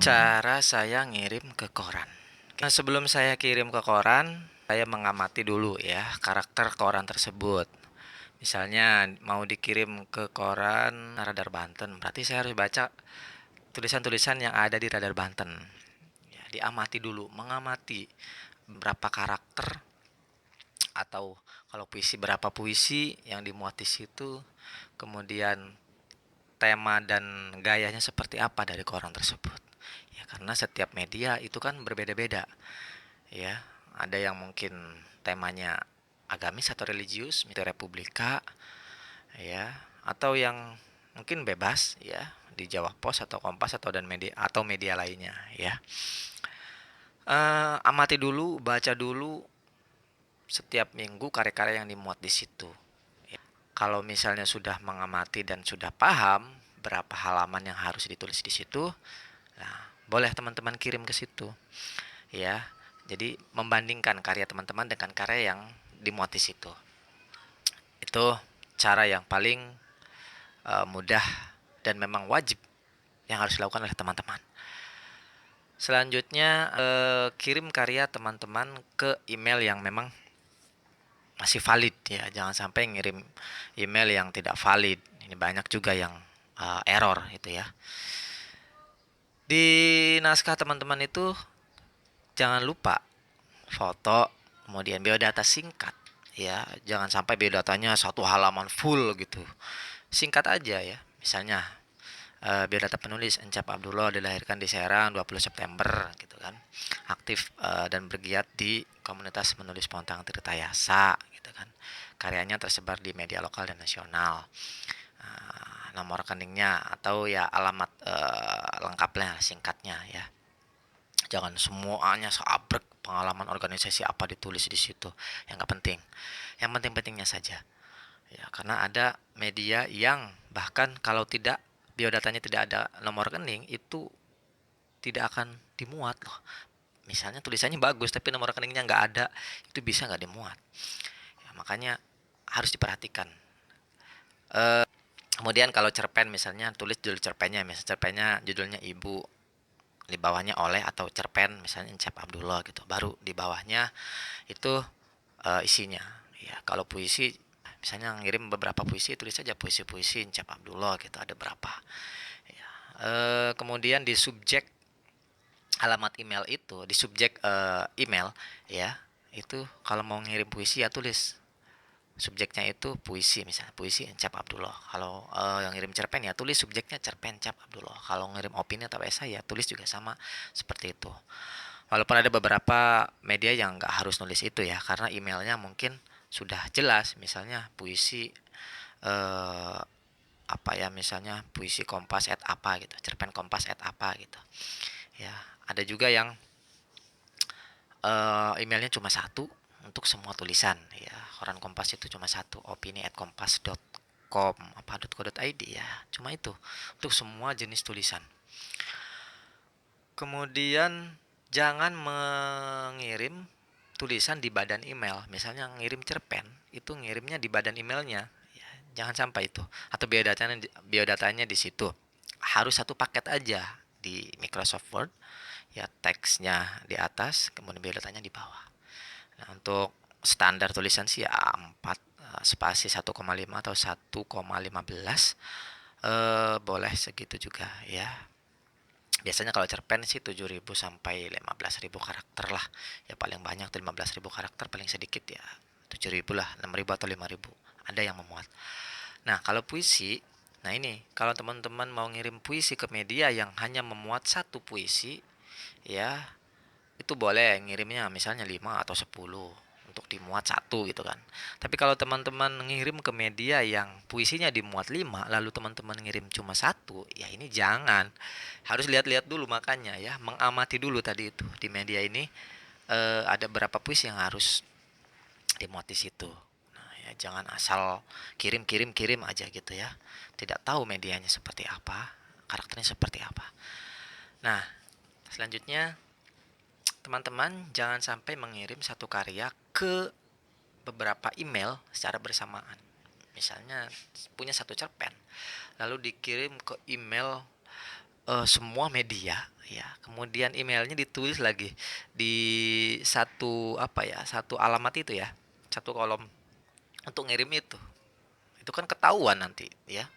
Cara saya ngirim ke koran. Nah, sebelum saya kirim ke koran, saya mengamati dulu ya karakter koran tersebut. Misalnya mau dikirim ke koran Radar Banten, berarti saya harus baca tulisan-tulisan yang ada di Radar Banten. Ya, diamati dulu, mengamati berapa karakter atau kalau puisi berapa puisi yang dimuat di situ, kemudian tema dan gayanya seperti apa dari koran tersebut. Ya, karena setiap media itu kan berbeda-beda. Ya, ada yang mungkin temanya agamis atau religius, misalnya Republika, ya, atau yang mungkin bebas, ya, di Jawa Pos atau Kompas atau media lainnya, ya. Amati dulu, baca dulu setiap minggu karya-karya yang dimuat di situ. Ya. Kalau misalnya sudah mengamati dan sudah paham berapa halaman yang harus ditulis di situ, nah, boleh teman-teman kirim ke situ. Ya. Jadi membandingkan karya teman-teman dengan karya yang dimuat di situ. Itu cara yang paling mudah dan memang wajib yang harus dilakukan oleh teman-teman. Selanjutnya kirim karya teman-teman ke email yang memang masih valid ya, jangan sampai ngirim email yang tidak valid. Ini banyak juga yang error itu ya. Di naskah teman-teman itu jangan lupa foto, kemudian biodata singkat ya, jangan sampai biodatanya satu halaman full gitu. Singkat aja ya. Misalnya biodata penulis Encap Abdullah dilahirkan di Serang 20 September gitu kan. Aktif dan bergiat di komunitas menulis Pontang Tirtayasa gitu kan. Karyanya tersebar di media lokal dan nasional. Nomor rekeningnya atau ya alamat lengkapnya singkatnya ya. Jangan semuanya seabrek pengalaman organisasi apa ditulis di situ. Yang nggak penting. Yang penting-pentingnya saja. Ya, karena ada media yang bahkan kalau tidak biodatanya tidak ada nomor rekening itu tidak akan dimuat loh. Misalnya tulisannya bagus tapi nomor rekeningnya nggak ada, itu bisa nggak dimuat. Ya, makanya harus diperhatikan. Kemudian kalau cerpen misalnya tulis judul cerpennya, misalnya cerpennya judulnya Ibu, di bawahnya oleh atau cerpen misalnya Encep Abdullah gitu. Baru di bawahnya itu isinya. Ya, kalau puisi misalnya ngirim beberapa puisi tulis saja puisi-puisi Encep Abdullah gitu ada berapa. Ya. Kemudian di subjek alamat email itu di subjek email ya itu kalau mau ngirim puisi ya tulis subjeknya itu puisi misalnya puisi Encap Abdullah. Kalau yang ngirim cerpen ya tulis subjeknya cerpen Encap Abdullah. Kalau ngirim opini atau esai ya tulis juga sama seperti itu. Walaupun ada beberapa media yang nggak harus nulis itu ya karena emailnya mungkin sudah jelas misalnya puisi eh, apa ya misalnya puisi kompas at apa gitu cerpen kompas at apa gitu ya. Ada juga yang emailnya cuma satu untuk semua tulisan ya. Koran Kompas itu cuma satu, opini@kompas.com apa .co.id ya. Cuma itu untuk semua jenis tulisan. Kemudian jangan mengirim tulisan di badan email. Misalnya ngirim cerpen, itu ngirimnya di badan emailnya. Ya, jangan sampai itu. Atau biodatanya di situ. Harus satu paket aja di Microsoft Word. Ya, teksnya di atas, kemudian biodatanya di bawah. Nah, untuk standar tulisan sih ya 4 spasi 1,5 atau 1,15 boleh segitu juga ya. Biasanya kalau cerpen sih 7.000 sampai 15.000 karakter lah. Ya paling banyak 15.000 karakter, paling sedikit ya 7.000 lah, 6.000 atau 5.000. Ada yang memuat. Nah, kalau puisi, nah ini kalau teman-teman mau ngirim puisi ke media yang hanya memuat satu puisi, ya itu boleh ngirimnya misalnya 5 atau 10 untuk dimuat satu gitu kan. Tapi kalau teman-teman ngirim ke media yang puisinya dimuat 5 lalu teman-teman ngirim cuma satu, ya ini jangan. Harus lihat-lihat dulu makanya ya, mengamati dulu tadi itu di media ini ada berapa puisi yang harus dimuat di situ. Nah, ya jangan asal kirim aja gitu ya. Tidak tahu medianya seperti apa, karakternya seperti apa. Nah, selanjutnya teman-teman jangan sampai mengirim satu karya ke beberapa email secara bersamaan. Misalnya punya satu cerpen, lalu dikirim ke email semua media ya, kemudian emailnya ditulis lagi di satu apa ya, satu alamat itu ya, satu kolom untuk ngirim itu kan ketahuan nanti ya.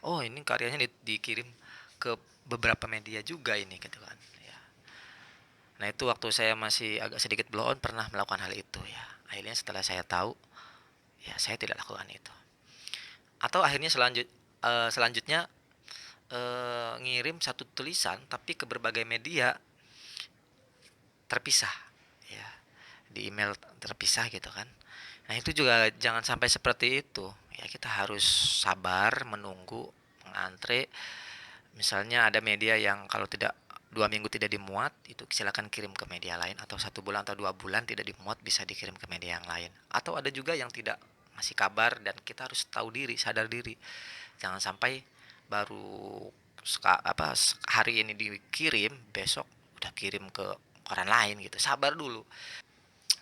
Oh ini karyanya dikirim ke beberapa media juga ini gitu kan ya. Nah itu waktu saya masih agak sedikit blow on pernah melakukan hal itu ya. Akhirnya setelah saya tahu ya saya tidak lakukan itu. Atau akhirnya selanjutnya ngirim satu tulisan tapi ke berbagai media terpisah ya, di email terpisah gitu kan. Nah itu juga jangan sampai seperti itu ya, kita harus sabar menunggu, mengantre. Misalnya ada media yang kalau tidak 2 minggu tidak dimuat, itu silakan kirim ke media lain, atau 1 bulan atau 2 bulan tidak dimuat bisa dikirim ke media yang lain. Atau ada juga yang tidak ngasih kabar dan kita harus tahu diri, sadar diri. Jangan sampai baru hari ini dikirim, besok udah kirim ke orang lain gitu. Sabar dulu.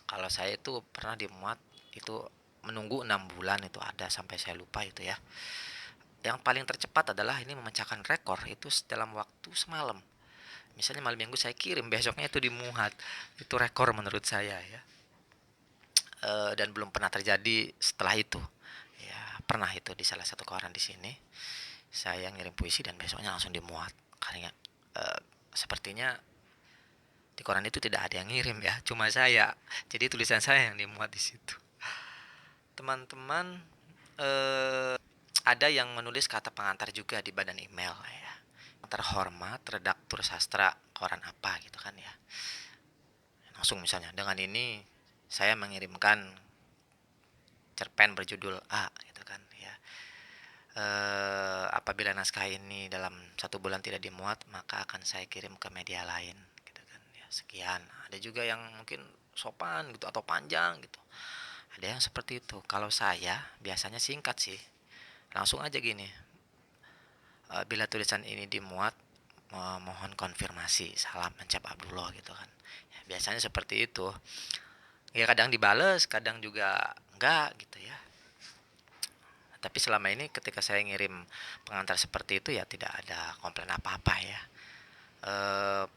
Kalau saya itu pernah dimuat itu menunggu 6 bulan, itu ada sampai saya lupa itu ya. Yang paling tercepat adalah ini memecahkan rekor itu dalam waktu semalam. Misalnya malam minggu saya kirim, besoknya itu dimuat. Itu rekor menurut saya ya. Dan belum pernah terjadi setelah itu. Ya, pernah itu di salah satu koran di sini. Saya ngirim puisi dan besoknya langsung dimuat. Karena sepertinya di koran itu tidak ada yang ngirim ya, cuma saya. Jadi tulisan saya yang dimuat di situ. Teman-teman, ada yang menulis kata pengantar juga di badan email ya. Terhormat redaktur sastra koran apa gitu kan ya. Langsung misalnya, dengan ini saya mengirimkan cerpen berjudul A gitu kan ya. Apabila naskah ini dalam 1 bulan tidak dimuat, maka akan saya kirim ke media lain gitu kan ya. Sekian. Ada juga yang mungkin sopan gitu atau panjang gitu. Ada yang seperti itu. Kalau saya biasanya singkat sih. Langsung aja gini. Bila tulisan ini dimuat, mohon konfirmasi. Salam Encep Abdullah gitu kan. Ya, biasanya seperti itu. Ya kadang dibales, kadang juga enggak gitu ya. Tapi selama ini ketika saya ngirim pengantar seperti itu ya tidak ada komplain apa-apa ya.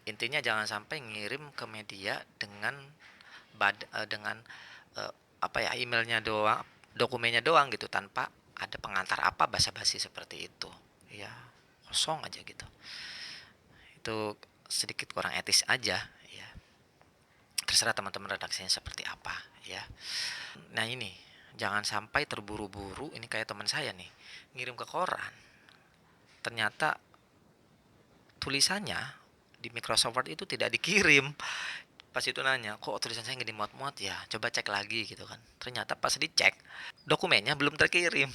Intinya jangan sampai ngirim ke media dengan dengan apa ya, emailnya doang, dokumennya doang gitu, tanpa ada pengantar apa, basa-basi seperti itu ya, kosong aja gitu. Itu sedikit kurang etis aja ya. Terserah teman-teman redaksinya seperti apa ya. Nah ini jangan sampai terburu-buru, ini kayak teman saya nih ngirim ke koran, ternyata tulisannya di Microsoft Word itu tidak dikirim. Pas itu nanya, kok tulisan saya nggak dimuat-muat ya, coba cek lagi gitu kan. Ternyata pas dicek, dokumennya belum terkirim.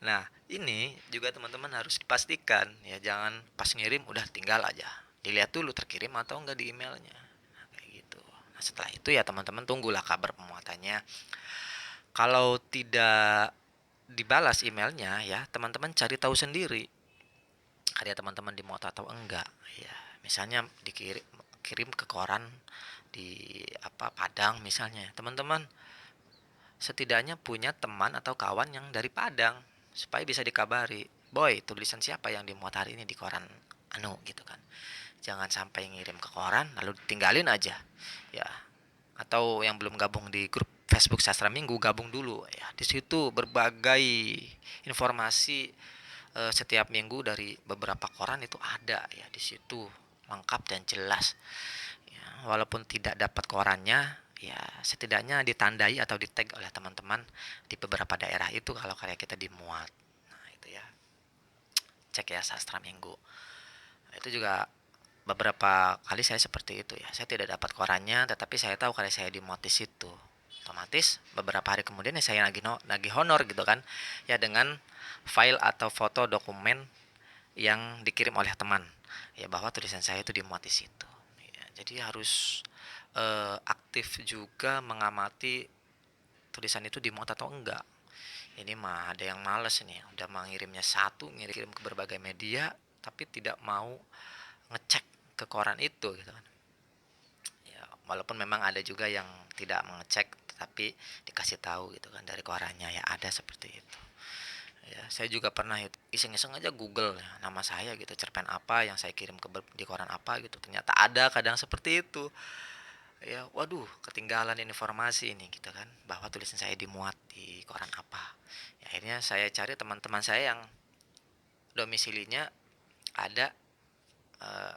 Nah ini juga teman-teman harus dipastikan ya, jangan pas ngirim udah tinggal aja, dilihat dulu terkirim atau enggak di emailnya. Nah, kayak gitu. Nah setelah itu ya teman-teman tunggulah kabar pemuatannya. Kalau tidak dibalas emailnya ya, teman-teman cari tahu sendiri karya teman-teman dimuat atau enggak ya. Misalnya kirim ke koran di Padang misalnya, teman-teman setidaknya punya teman atau kawan yang dari Padang supaya bisa dikabari, boy tulisan siapa yang dimuat hari ini di koran anu gitu kan. Jangan sampai ngirim ke koran lalu tinggalin aja ya. Atau yang belum gabung di grup Facebook Sastra Minggu, gabung dulu ya. Di situ berbagai informasi setiap minggu dari beberapa koran itu ada ya di situ, lengkap dan jelas. Ya, walaupun tidak dapat korannya, ya setidaknya ditandai atau di tag oleh teman-teman di beberapa daerah itu kalau karya kita dimuat. Nah itu ya, cek ya Sastra Minggu. Nah, itu juga beberapa kali saya seperti itu ya. Saya tidak dapat korannya, tetapi saya tahu karya saya dimuat di situ. Otomatis beberapa hari kemudian ya saya lagi honor gitu kan, ya dengan file atau foto dokumen yang dikirim oleh teman ya, bahwa tulisan saya itu dimuat di situ ya. Jadi harus aktif juga mengamati tulisan itu dimuat atau enggak. Ini mah ada yang males nih, udah mengirimnya satu, ngirim ke berbagai media tapi tidak mau ngecek ke koran itu gitu kan ya. Walaupun memang ada juga yang tidak mengecek tetapi dikasih tahu gitu kan dari korannya ya, ada seperti itu Ya, saya juga pernah iseng-iseng aja Google ya, nama saya gitu, cerpen apa yang saya kirim di koran apa gitu. Ternyata ada kadang seperti itu. Ya, waduh, ketinggalan informasi ini gitu kan, bahwa tulisan saya dimuat di koran apa. Ya, akhirnya saya cari teman-teman saya yang domisilinya ada eh,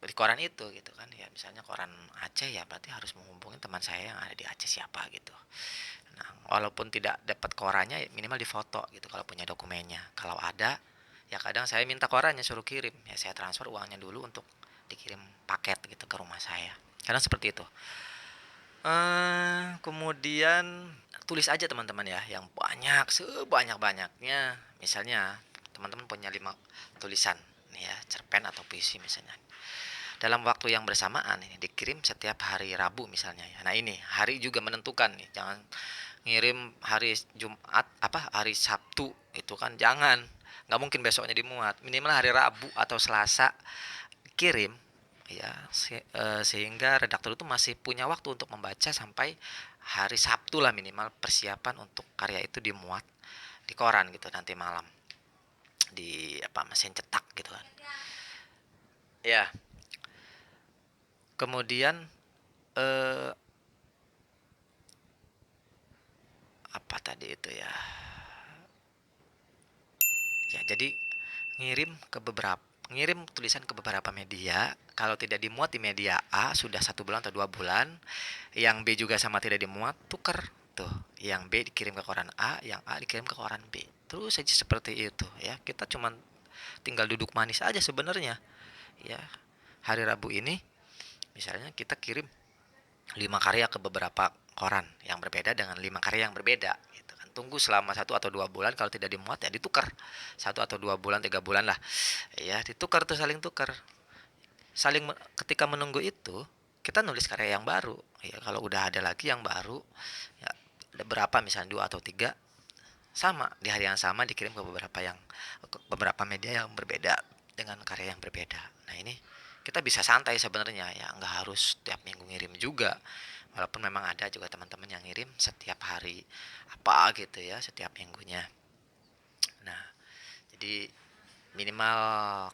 di koran itu gitu kan. Ya, misalnya koran Aceh, ya berarti harus menghubungi teman saya yang ada di Aceh siapa gitu. Nah, walaupun tidak dapat korannya, minimal difoto gitu kalau punya dokumennya. Kalau ada, ya kadang saya minta korannya suruh kirim. Ya saya transfer uangnya dulu untuk dikirim paket gitu ke rumah saya. Kadang seperti itu. Kemudian tulis aja teman-teman ya, yang banyak sebanyak-banyaknya. Misalnya teman-teman punya 5 tulisan nih ya, cerpen atau puisi misalnya. Dalam waktu yang bersamaan ini dikirim setiap hari Rabu misalnya ya. Nah, ini hari juga menentukan nih. Jangan ngirim hari Jumat apa hari Sabtu itu kan jangan. Nggak mungkin besoknya dimuat. Minimal hari Rabu atau Selasa kirim ya sehingga redaktur itu masih punya waktu untuk membaca sampai hari Sabtu lah minimal persiapan untuk karya itu dimuat di koran gitu nanti malam di apa mesin cetak gitu kan ya. Kemudian eh, apa tadi itu ya, ya jadi ngirim tulisan ke beberapa media. Kalau tidak dimuat di media A sudah 1 bulan atau 2 bulan, yang B juga sama tidak dimuat, tuker tuh. Yang B dikirim ke koran A, yang A dikirim ke koran B. Terus saja seperti itu ya. Kita cuman tinggal duduk manis aja sebenarnya. Ya, hari Rabu ini misalnya kita kirim 5 karya ke beberapa koran yang berbeda dengan 5 karya yang berbeda gitu kan. Tunggu selama 1 atau 2 bulan, kalau tidak dimuat ya ditukar 1 atau 2 bulan 3 bulan lah ya, ditukar tuh, saling tukar, ketika menunggu itu kita nulis karya yang baru ya. Kalau udah ada lagi yang baru ya, ada berapa misalnya 2 atau 3, sama di hari yang sama dikirim ke beberapa media yang berbeda dengan karya yang berbeda. Nah, ini kita bisa santai sebenarnya ya, nggak harus tiap minggu ngirim juga. Walaupun memang ada juga teman-teman yang ngirim setiap hari apa gitu ya, setiap minggunya. Nah, jadi minimal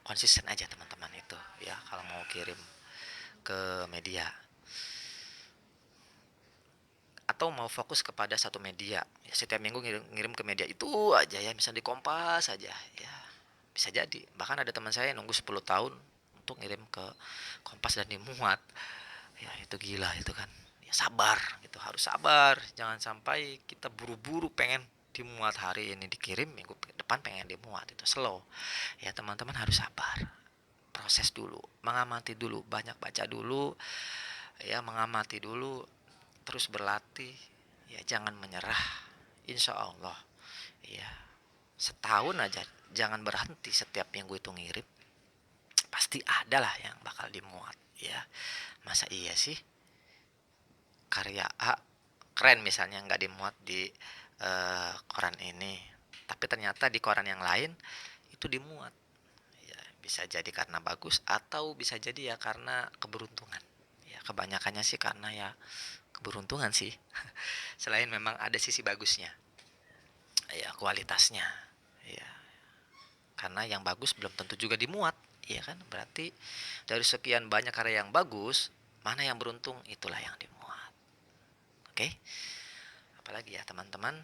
konsisten aja teman-teman itu ya kalau mau kirim ke media atau mau fokus kepada satu media ya, setiap minggu ngirim ke media itu aja ya, misalnya di Kompas aja ya, bisa jadi bahkan ada teman saya yang nunggu 10 tahun untuk ngirim ke Kompas dan dimuat. Ya itu gila itu kan. Ya sabar gitu, harus sabar. Jangan sampai kita buru-buru pengen dimuat hari ini dikirim, minggu depan pengen dimuat, itu slow. Ya teman-teman harus sabar. Proses dulu, mengamati dulu, banyak baca dulu, ya mengamati dulu, terus berlatih. Ya jangan menyerah. Insya Allah. Ya setahun aja, jangan berhenti setiap minggu itu ngirim. Pasti ada lah yang bakal dimuat ya. Masa iya sih karya A keren misalnya nggak dimuat di koran ini, tapi ternyata di koran yang lain itu dimuat. Ya bisa jadi karena bagus atau bisa jadi ya karena keberuntungan. Ya kebanyakannya sih karena ya keberuntungan sih. Selain memang ada sisi bagusnya ya, kualitasnya ya, karena yang bagus belum tentu juga dimuat ya kan. Berarti dari sekian banyak karya yang bagus, mana yang beruntung itulah yang dimuat. Oke, apalagi ya teman-teman.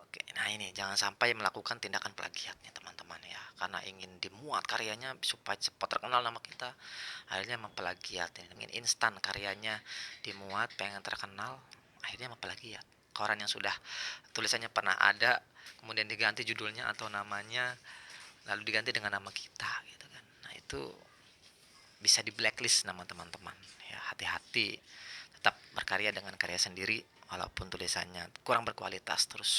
Oke, nah ini jangan sampai melakukan tindakan plagiat nih teman-teman ya, karena ingin dimuat karyanya supaya cepat terkenal nama kita, akhirnya memplagiat. Ingin instan karyanya dimuat, pengen terkenal, akhirnya memplagiat koran yang sudah tulisannya pernah ada, kemudian diganti judulnya atau namanya, lalu diganti dengan nama kita gitu kan. Nah itu bisa di blacklist nama teman-teman ya. Hati-hati, tetap berkarya dengan karya sendiri walaupun tulisannya kurang berkualitas. Terus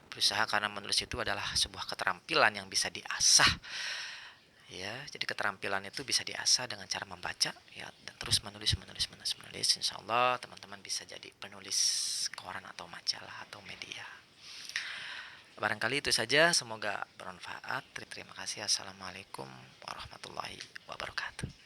berusaha, karena menulis itu adalah sebuah keterampilan yang bisa diasah ya. Jadi keterampilan itu bisa diasah dengan cara membaca ya, dan terus menulis. Insya Allah teman-teman bisa jadi penulis koran atau majalah atau media. Barangkali itu saja, semoga bermanfaat. Terima kasih. Assalamualaikum warahmatullahi wabarakatuh.